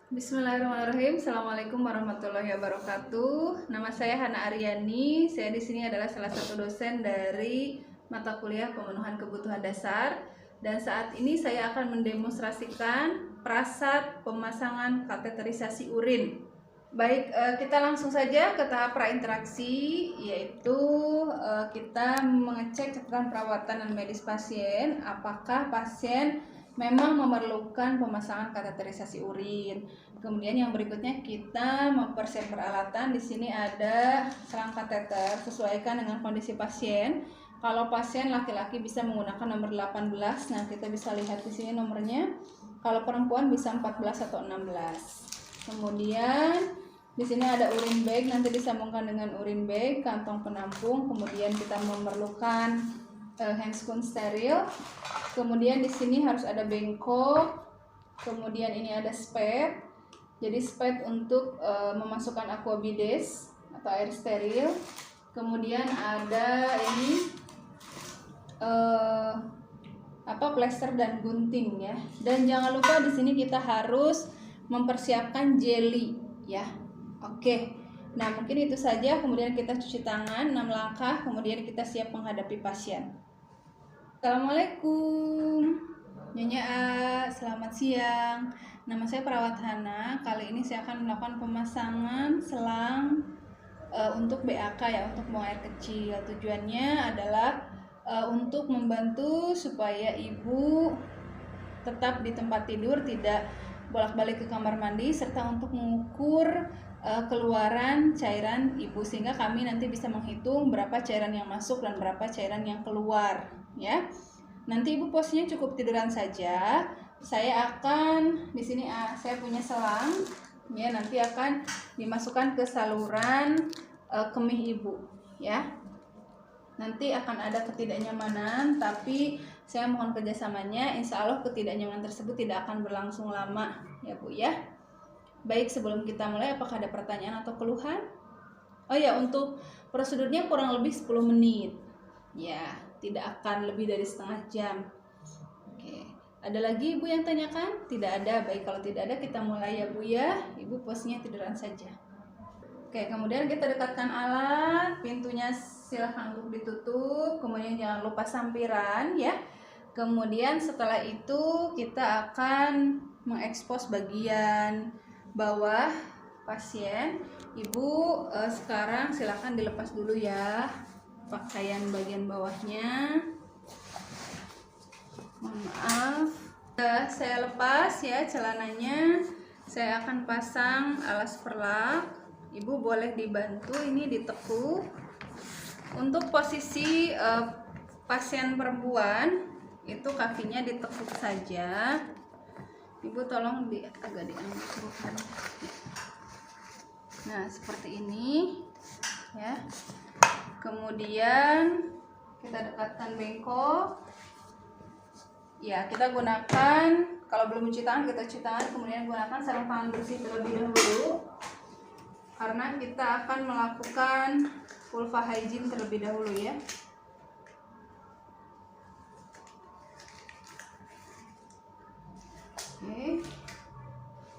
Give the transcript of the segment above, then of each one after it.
Bismillahirrahmanirrahim. Assalamualaikum warahmatullahi wabarakatuh. Nama saya Hana Aryani. Saya di sini adalah salah satu dosen dari mata kuliah pemenuhan kebutuhan dasar. Dan saat ini saya akan mendemonstrasikan prasat pemasangan kateterisasi urin. Baik, kita langsung saja ke tahap prainteraksi, yaitu kita mengecek catatan perawatan dan medis pasien. Apakah pasien memang memerlukan pemasangan kateterisasi urin. Kemudian yang berikutnya kita mempersiapkan peralatan. Di sini ada selang kateter sesuaikan dengan kondisi pasien. Kalau pasien laki-laki bisa menggunakan nomor 18. Nah, kita bisa lihat di sini nomornya. Kalau perempuan bisa 14 atau 16. Kemudian di sini ada urin bag, nanti disambungkan dengan urin bag, kantong penampung. Kemudian kita memerlukan handscoon steril. Kemudian di sini harus ada bengkok. Kemudian ini ada spade. Jadi spade untuk memasukkan aquabides atau air steril. Kemudian ada ini plester dan gunting ya. Dan jangan lupa di sini kita harus mempersiapkan jelly ya. Oke. Nah, mungkin itu saja. Kemudian kita cuci tangan 6 langkah, kemudian kita siap menghadapi pasien. Assalamualaikum Nyonya A, selamat siang. Nama saya Perawat Hana. Kali ini saya akan melakukan pemasangan selang untuk BAK ya, untuk buang air kecil. Tujuannya adalah untuk membantu supaya ibu tetap di tempat tidur, tidak bolak-balik ke kamar mandi, serta untuk mengukur keluaran cairan ibu, sehingga kami nanti bisa menghitung berapa cairan yang masuk dan berapa cairan yang keluar ya. Nanti ibu posisinya cukup tiduran saja. Saya akan di sini saya punya selang ya, nanti akan dimasukkan ke saluran kemih ibu ya. Nanti akan ada ketidaknyamanan, tapi saya mohon kerjasamanya. Insya Allah ketidaknyamanan tersebut tidak akan berlangsung lama ya Bu ya. Baik, sebelum kita mulai, apakah ada pertanyaan atau keluhan? Oh ya, untuk prosedurnya kurang lebih 10 menit ya, tidak akan lebih dari setengah jam. Oke, ada lagi Ibu yang tanyakan? Tidak ada. Baik, kalau tidak ada kita mulai ya Bu ya. Ibu posisinya tiduran saja. Oke, kemudian kita dekatkan alat, pintunya silahkan untuk ditutup, kemudian jangan lupa sampiran ya. Kemudian setelah itu kita akan mengekspos bagian bawah pasien. Ibu sekarang silahkan dilepas dulu ya pakaian bagian bawahnya. Mohon maaf. Saya lepas ya celananya. Saya akan pasang alas perlak. Ibu boleh dibantu ini ditekuk. Untuk posisi pasien perempuan itu kakinya ditekuk saja. Ibu tolong agak diangkat. Nah, seperti ini ya. Kemudian kita dekatkan bengkok. Ya, kita gunakan, kalau belum cuci tangan kita cuci tangan, kemudian gunakan sarung tangan bersih terlebih dahulu. Karena kita akan melakukan vulva hygiene terlebih dahulu ya. Oke.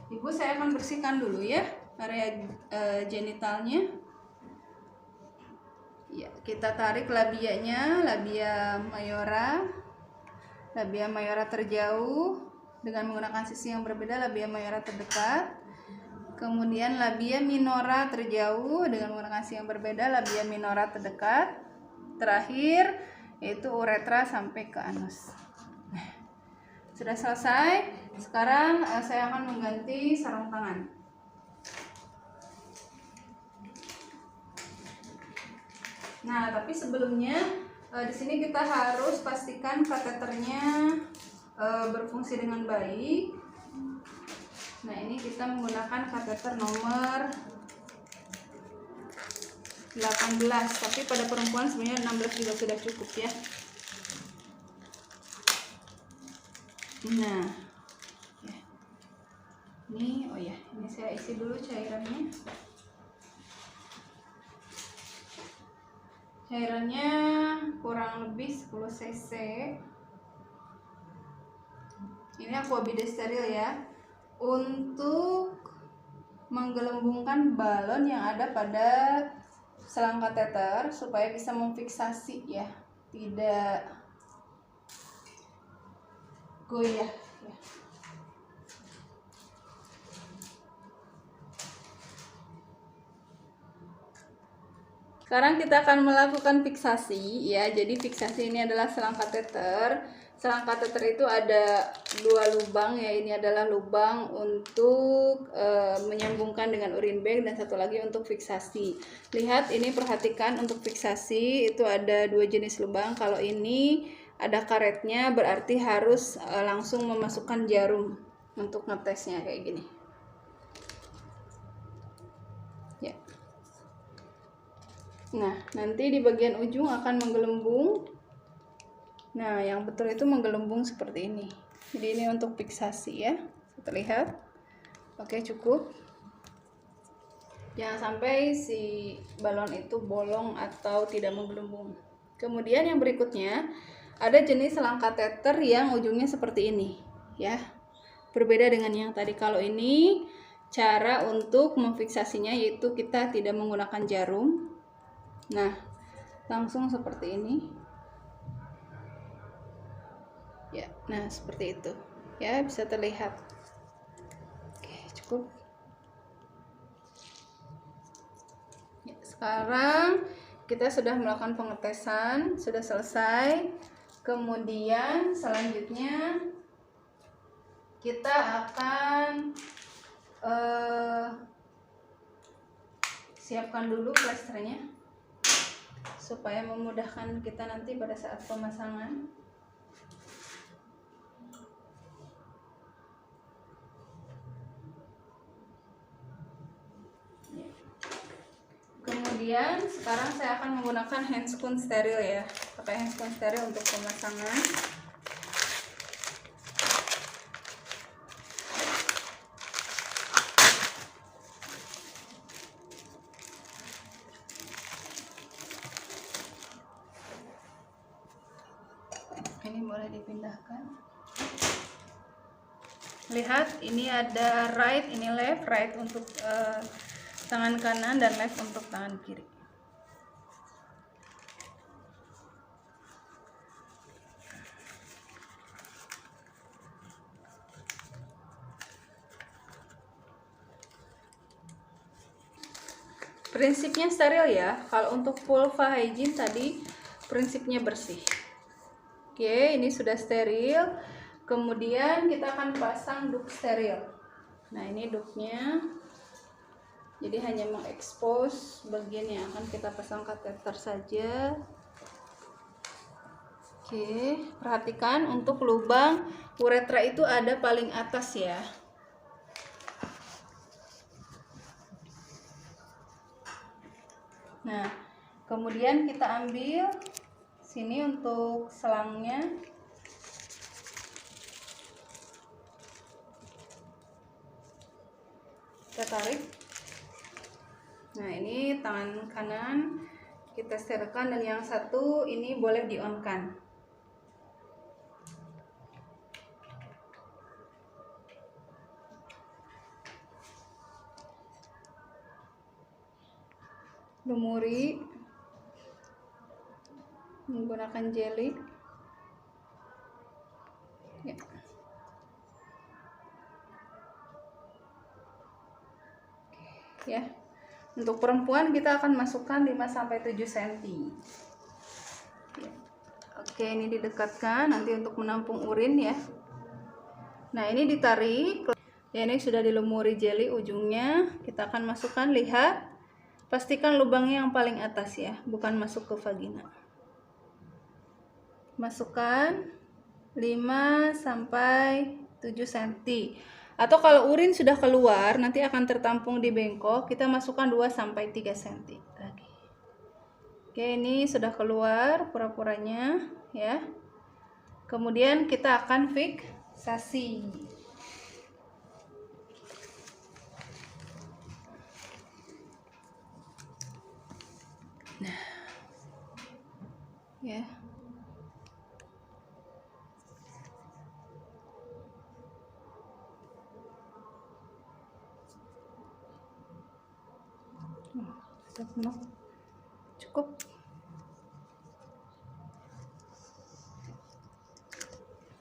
Ibu, saya akan bersihkan dulu ya area genitalnya. Ya, kita tarik labianya, labia mayora. Labia mayora terjauh dengan menggunakan sisi yang berbeda, labia mayora terdekat. Kemudian labia minora terjauh dengan menggunakan sisi yang berbeda, labia minora terdekat. Terakhir yaitu uretra sampai ke anus. Sudah selesai. Sekarang saya akan mengganti sarung tangan. Nah, tapi sebelumnya di sini kita harus pastikan kateternya berfungsi dengan baik. Nah, ini kita menggunakan kateter nomor 18, tapi pada perempuan sebenarnya 16 juga sudah cukup ya. Nah, ya. Ini ini saya isi dulu cairannya. Cairannya kurang lebih 10 cc. Ini aquabides steril ya. Untuk menggelembungkan balon yang ada pada selang kateter supaya bisa memfiksasi ya, tidak goyah ya. Sekarang kita akan melakukan fiksasi ya. Jadi fiksasi ini adalah selang kateter. Selang kateter itu ada dua lubang ya. Ini adalah lubang untuk menyambungkan dengan urin bag dan satu lagi untuk fiksasi. Lihat ini, perhatikan untuk fiksasi itu ada dua jenis lubang. Kalau ini ada karetnya berarti harus langsung memasukkan jarum untuk ngetesnya kayak gini. Ya. Nah, nanti di bagian ujung akan menggelembung. Nah, yang betul itu menggelembung seperti ini. Jadi ini untuk fiksasi ya. Terlihat? Oke, cukup. Jangan sampai si balon itu bolong atau tidak menggelembung. Kemudian yang berikutnya, ada jenis selang kateter yang ujungnya seperti ini ya. Berbeda dengan yang tadi. Kalau ini cara untuk memfiksasinya yaitu kita tidak menggunakan jarum. Nah, langsung seperti ini. Ya, nah seperti itu. Ya, bisa terlihat. Oke, cukup. Ya, sekarang kita sudah melakukan pengetesan, sudah selesai. Kemudian selanjutnya kita akan siapkan dulu plasternya supaya memudahkan kita nanti pada saat pemasangan. Kemudian sekarang saya akan menggunakan handscoon steril ya. Pakai handscoon steril untuk pemasangan. Ini boleh dipindahkan. Lihat, ini ada right, ini left. Right untuk tangan kanan dan left untuk tangan kiri. Prinsipnya steril ya. Kalau untuk vulva hygiene tadi prinsipnya bersih. Oke, ini sudah steril. Kemudian kita akan pasang duct steril. Nah, ini ductnya. Jadi hanya mengekspos bagian yang akan kita pasang kateter saja. Oke, perhatikan untuk lubang uretra itu ada paling atas ya. Nah, kemudian kita ambil sini untuk selangnya. Kita tarik. Nah, ini tangan kanan kita sterilkan dan yang satu ini boleh di-on-kan. Lumuri menggunakan jeli. Ya. Ya. Untuk perempuan kita akan masukkan 5-7 cm. Ya. Oke, ini didekatkan nanti untuk menampung urin ya. Nah, ini ditarik. Ya, ini sudah dilumuri jeli ujungnya. Kita akan masukkan, lihat. Pastikan lubangnya yang paling atas ya, bukan masuk ke vagina. Masukkan 5-7 cm. Atau kalau urin sudah keluar, nanti akan tertampung di bengkok, kita masukkan 2-3 cm lagi. Oke, ini sudah keluar pura-puranya ya. Kemudian kita akan fiksasi. Nah, ya. Cukup.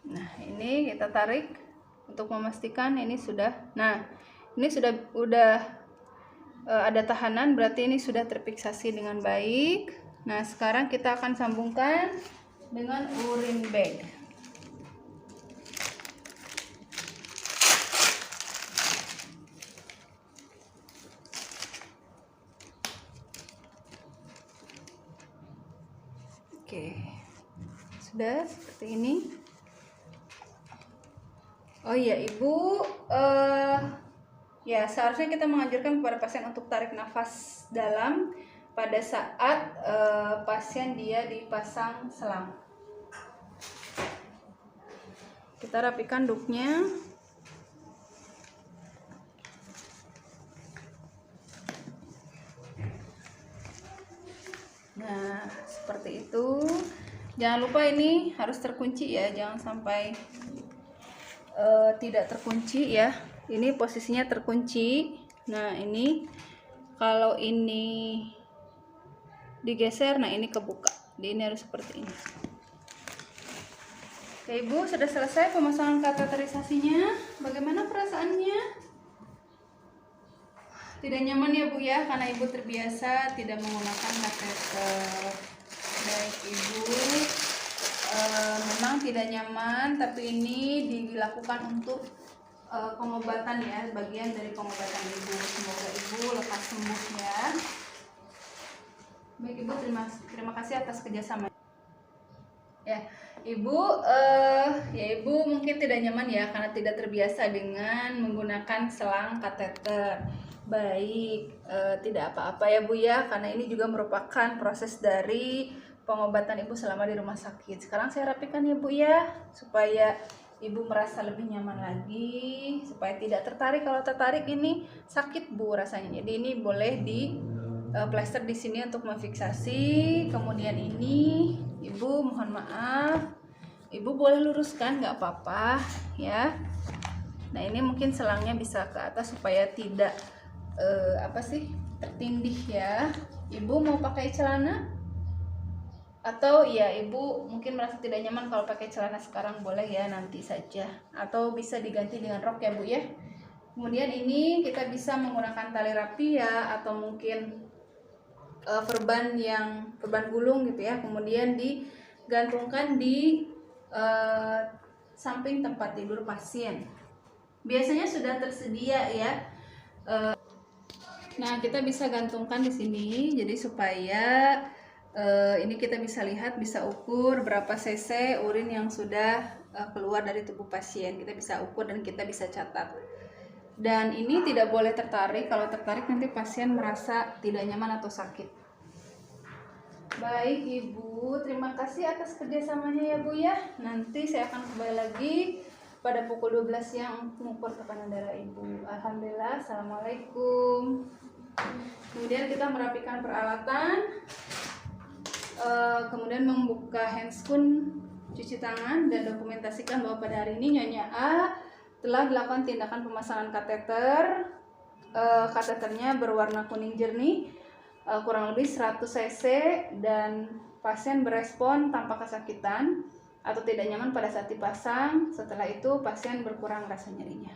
Nah, ini kita tarik untuk memastikan ini sudah. Nah, ini udah ada tahanan, berarti ini sudah terfiksasi dengan baik. Nah, sekarang kita akan sambungkan dengan urin bag. Oke, sudah seperti ini. Oh iya, Ibu, ya seharusnya kita menganjurkan kepada pasien untuk tarik nafas dalam pada saat pasien dia dipasang selang. Kita rapikan duknya. Nah, seperti itu. Jangan lupa ini harus terkunci ya, jangan sampai tidak terkunci ya. Ini posisinya terkunci. Nah, ini kalau ini digeser, nah ini kebuka. Jadi ini harus seperti ini. Oke, Ibu, sudah selesai pemasangan kateterisasinya. Bagaimana perasaannya? Tidak nyaman ya Bu ya, karena Ibu terbiasa tidak menggunakan kateter. Baik Ibu, memang tidak nyaman, tapi ini dilakukan untuk pengobatan ya, bagian dari pengobatan Ibu. Semoga Ibu lekas sembuh ya. Baik Ibu, terima kasih atas kerjasama. Ya, Ibu, Ibu mungkin tidak nyaman ya karena tidak terbiasa dengan menggunakan selang kateter. Baik, tidak apa-apa ya Bu ya, karena ini juga merupakan proses dari pengobatan Ibu selama di rumah sakit. Sekarang saya rapikan ya Bu ya, supaya Ibu merasa lebih nyaman lagi, supaya tidak tertarik. Kalau tertarik ini sakit Bu rasanya. Jadi ini boleh di plester di sini untuk memfiksasi. Kemudian ini Ibu mohon maaf, Ibu boleh luruskan, nggak apa-apa ya. Nah ini mungkin selangnya bisa ke atas supaya tidak tertindih ya. Ibu mau pakai celana atau ya Ibu mungkin merasa tidak nyaman kalau pakai celana sekarang, boleh ya, nanti saja, atau bisa diganti dengan rok ya Bu ya. Kemudian ini kita bisa menggunakan tali rapi ya, atau mungkin perban gulung gitu ya, kemudian digantungkan di samping tempat tidur pasien. Biasanya sudah tersedia ya. Nah, kita bisa gantungkan di sini, jadi supaya ini kita bisa lihat, bisa ukur berapa cc urin yang sudah keluar dari tubuh pasien. Kita bisa ukur dan kita bisa catat. Dan ini tidak boleh tertarik, kalau tertarik nanti pasien merasa tidak nyaman atau sakit. Baik Ibu, terima kasih atas kerjasamanya ya Bu ya. Nanti saya akan kembali lagi pada pukul 12 siang untuk mengukur tekanan darah Ibu. Alhamdulillah, Assalamualaikum. Kemudian kita merapikan peralatan, kemudian membuka handscoon, cuci tangan, dan dokumentasikan bahwa pada hari ini Nyonya A telah dilakukan tindakan pemasangan kateter. Kateternya berwarna kuning jernih, kurang lebih 100 cc, dan pasien berespon tanpa kesakitan atau tidak nyaman pada saat dipasang. Setelah itu pasien berkurang rasa nyerinya.